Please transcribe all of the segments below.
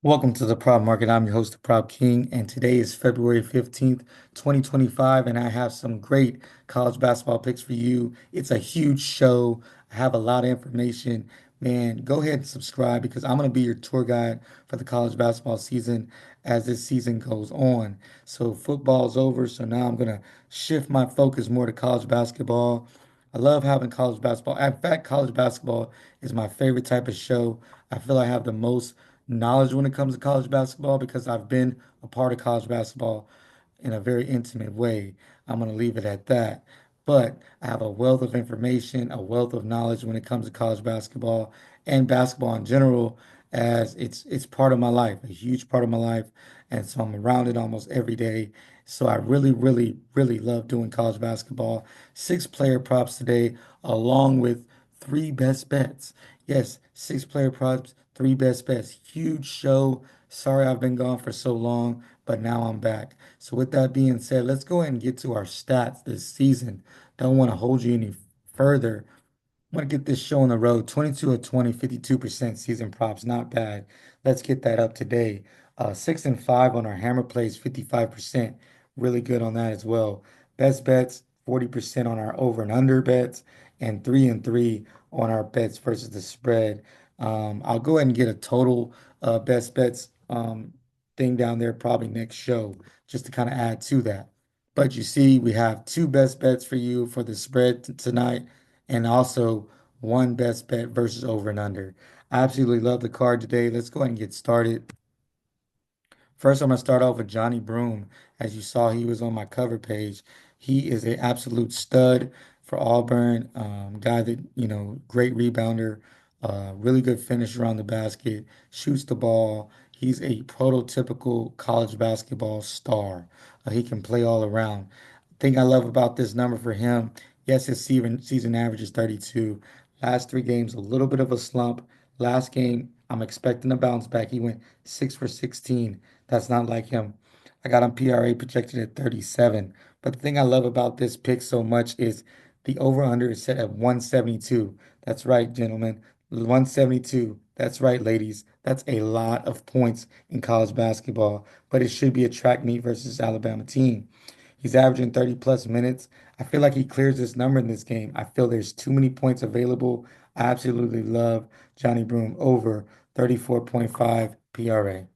Welcome to the Prop Market. I'm your host, the Prop King, and today is February 15th, 2025, and I have some great college basketball picks for you. It's a huge show. I have a lot of information. Man, go ahead and subscribe because I'm going to be your tour guide for the college basketball season as this season goes on. So football's over, so now I'm going to shift my focus more to college basketball. I love having college basketball. In fact, college basketball is my favorite type of show. I feel I have the most knowledge when it comes to college basketball because I've been a part of college basketball in a very intimate way. I'm going to leave it at that. But I have a wealth of information, a wealth of knowledge when it comes to college basketball and basketball in general, as it's part of my life, a huge part of my life. And so I'm around it almost every day. So I really, really, really love doing college basketball. Six player props today, along with three best bets. Yes, six player props, three best bets. Huge show. Sorry I've been gone for so long, but now I'm back. So with that being said, let's go ahead and get to our stats this season. Don't want to hold you any further. I want to get this show on the road. 22 of 20, 52% season props. Not bad. Let's get that up today. 6 and 5 on our hammer plays, 55%. Really good on that as well. Best bets, 40% on our over and under bets, and 3 and 3 on our bets versus the spread. I'll go ahead and get a total best bets thing down there probably next show just to kind of add to that. But you see, we have two best bets for you for the spread tonight and also one best bet versus over and under. I absolutely love the card today. Let's go ahead and get started. First, I'm going to start off with Johnny Broome. As you saw, he was on my cover page. He is an absolute stud for Auburn. Guy that, great rebounder, really good finisher on the basket, shoots the ball. He's a prototypical college basketball star. He can play all around. Thing I love about this number for him, yes, his season average is 32. Last three games, a little bit of a slump. Last game, I'm expecting a bounce back. He went 6 for 16. That's not like him. I got him PRA projected at 37. But the thing I love about this pick so much is the over-under is set at 172. That's right, gentlemen. 172. That's right, ladies. That's a lot of points in college basketball, but it should be a track meet versus Alabama team. He's averaging 30 plus minutes. I feel like he clears this number in this game. I feel there's too many points available. I absolutely love Johnny Broome over 34.5 PRA.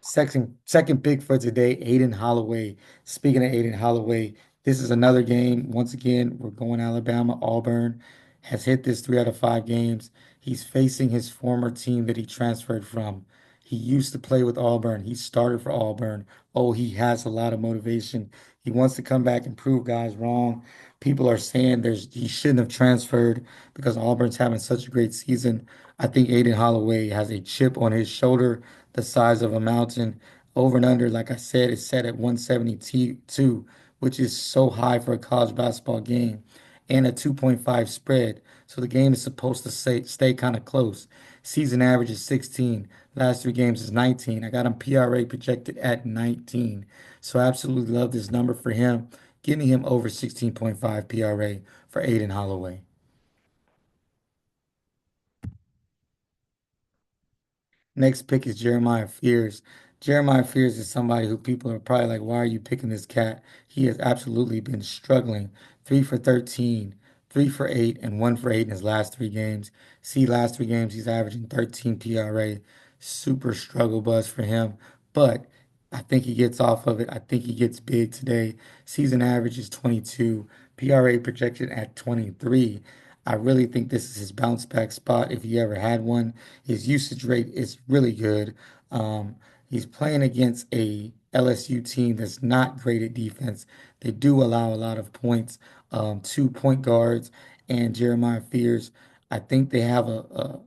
Second pick for today, Aiden Holloway. Speaking of Aiden Holloway, this is another game. Once again, we're going Alabama. Auburn has hit this 3 out of 5 games. He's facing his former team that he transferred from. He used to play with Auburn. He started for Auburn. Oh, he has a lot of motivation. He wants to come back and prove guys wrong. People are saying he shouldn't have transferred because Auburn's having such a great season. I think Aiden Holloway has a chip on his shoulder the size of a mountain. Over and under, like I said, is set at 172, which is so high for a college basketball game, and a 2.5 spread. So the game is supposed to stay kind of close. Season average is 16. Last three games is 19. I got him PRA projected at 19. So I absolutely love this number for him. Give me him over 16.5 PRA for Aiden Holloway. Next pick is Jeremiah Fears. Jeremiah Fears is somebody who people are probably like, why are you picking this cat? He has absolutely been struggling. 3 for 13, 3 for 8, and 1 for 8 in his last three games. See, last three games, he's averaging 13 PRA. Super struggle bus for him. But I think he gets off of it. I think he gets big today. Season average is 22, PRA projection at 23. I really think this is his bounce back spot if he ever had one. His usage rate is really good. He's playing against a LSU team that's not great at defense. They do allow a lot of points to point guards and Jeremiah Fears. I think they have a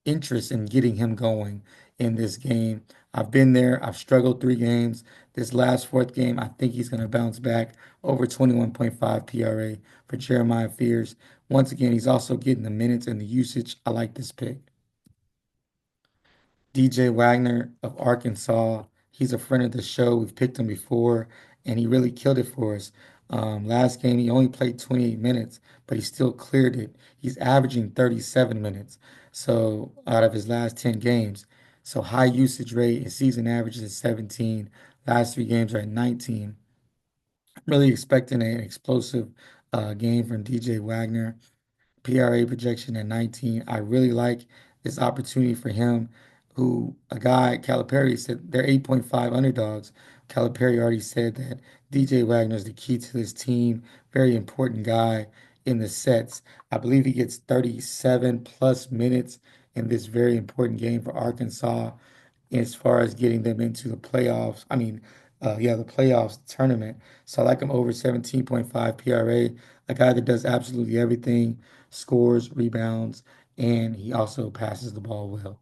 interest in getting him going in this game. I've been there. I've struggled 3 games. This last fourth game, I think he's going to bounce back over 21.5 PRA for Jeremiah Fears. Once again, he's also getting the minutes and the usage. I like this pick. DJ Wagner of Arkansas. He's a friend of the show. We've picked him before, and he really killed it for us. Last game, he only played 28 minutes, but he still cleared it. He's averaging 37 minutes. So out of his last 10 games, So high usage rate. His season average is 17. Last three games are at 19. Really expecting an explosive game from DJ Wagner. PRA projection at 19. I really like this opportunity for him, who a guy, Calipari said they're 8.5 underdogs. Calipari already said that DJ Wagner is the key to this team, very important guy in the sets. I believe he gets 37 plus minutes in this very important game for Arkansas as far as getting them into the playoffs. The playoffs tournament. So I like him over 17.5 PRA, a guy that does absolutely everything, scores, rebounds, and he also passes the ball well.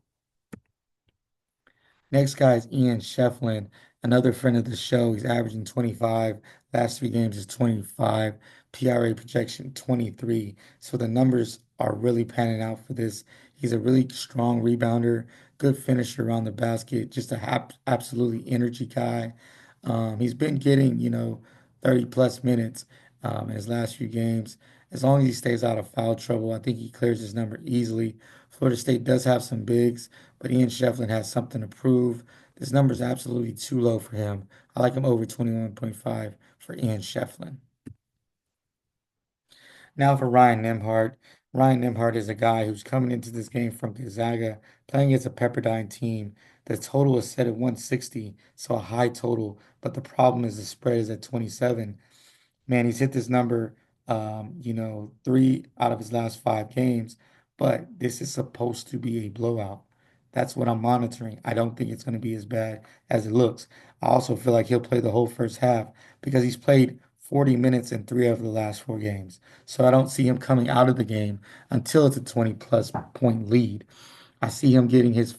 Next guy is Ian Shefflin, another friend of the show. He's averaging 25. Last three games is 25. PRA projection 23. So the numbers are really panning out for this. He's a really strong rebounder, good finisher around the basket, just a absolutely energy guy. He's been getting, 30 plus minutes in his last few games. As long as he stays out of foul trouble, I think he clears his number easily. Florida State does have some bigs, but Ian Shefflin has something to prove. This number is absolutely too low for him. I like him over 21.5 for Ian Shefflin. Now for Ryan Nembhard. Ryan Nembhard is a guy who's coming into this game from Gonzaga, playing against a Pepperdine team. The total is set at 160, so a high total, but the problem is the spread is at 27. Man, he's hit this number, three out of his last five games, but this is supposed to be a blowout. That's what I'm monitoring. I don't think it's going to be as bad as it looks. I also feel like he'll play the whole first half because he's played 40 minutes in three of the last four games. So I don't see him coming out of the game until it's a 20 plus point lead. I see him getting his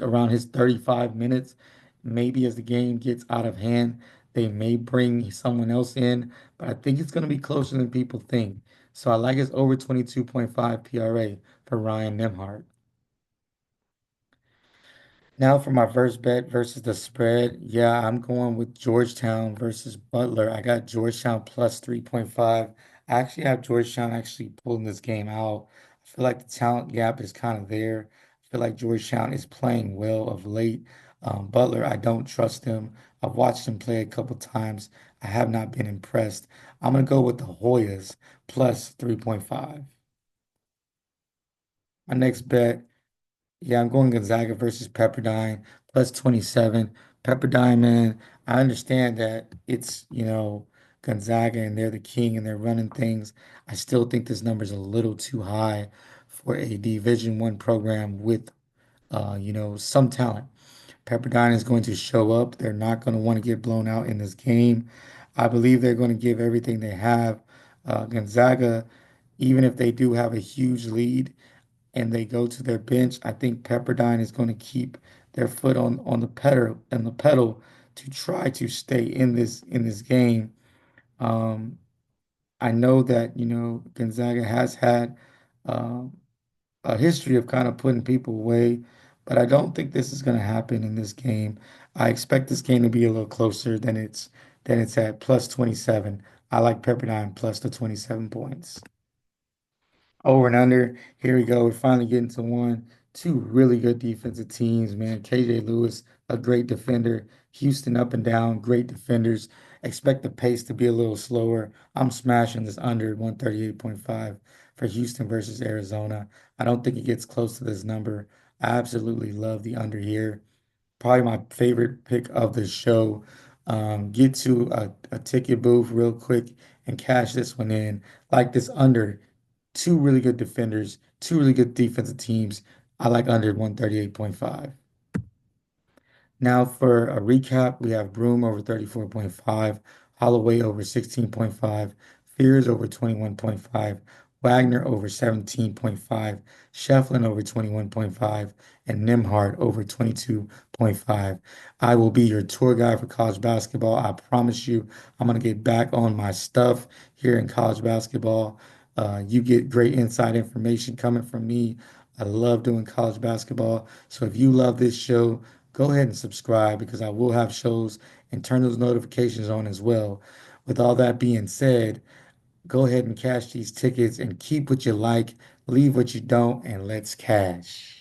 around his 35 minutes. Maybe as the game gets out of hand, they may bring someone else in, but I think it's going to be closer than people think. So I like his over 22.5 PRA for Ryan Nembhard. Now for my first bet versus the spread. Yeah, I'm going with Georgetown versus Butler. I got Georgetown plus 3.5. I actually have Georgetown actually pulling this game out. I feel like the talent gap is kind of there. I feel like Georgetown is playing well of late. Butler, I don't trust him. I've watched him play a couple times. I have not been impressed. I'm going to go with the Hoyas plus 3.5. My next bet. Yeah, I'm going Gonzaga versus Pepperdine plus 27. Pepperdine, man, I understand that it's, Gonzaga and they're the king and they're running things. I still think this number is a little too high for a Division One program with, some talent. Pepperdine is going to show up. They're not going to want to get blown out in this game. I believe they're going to give everything they have. Gonzaga, even if they do have a huge lead, and they go to their bench, I think Pepperdine is going to keep their foot on the pedal to try to stay in this game. Um, I know that Gonzaga has had um, a history of kind of putting people away, but I don't think this is going to happen in this game. I expect this game to be a little closer than it's at plus 27. I like Pepperdine plus the 27 points. Over and under. Here we go. We're finally getting to one. Two really good defensive teams, man. KJ Lewis, a great defender. Houston up and down, great defenders. Expect the pace to be a little slower. I'm smashing this under 138.5 for Houston versus Arizona. I don't think it gets close to this number. I absolutely love the under here. Probably my favorite pick of the show. Get to a ticket booth real quick and cash this one in. Like this under. Two really good defenders, two really good defensive teams. I like under 138.5. Now for a recap, we have Broom over 34.5, Holloway over 16.5, Fears over 21.5, Wagner over 17.5, Shefflin over 21.5, and Nimhart over 22.5. I will be your tour guide for college basketball. I promise you, I'm going to get back on my stuff here in college basketball. You get great inside information coming from me. I love doing college basketball. So if you love this show, go ahead and subscribe because I will have shows and turn those notifications on as well. With all that being said, go ahead and cash these tickets and keep what you like, leave what you don't, and let's cash.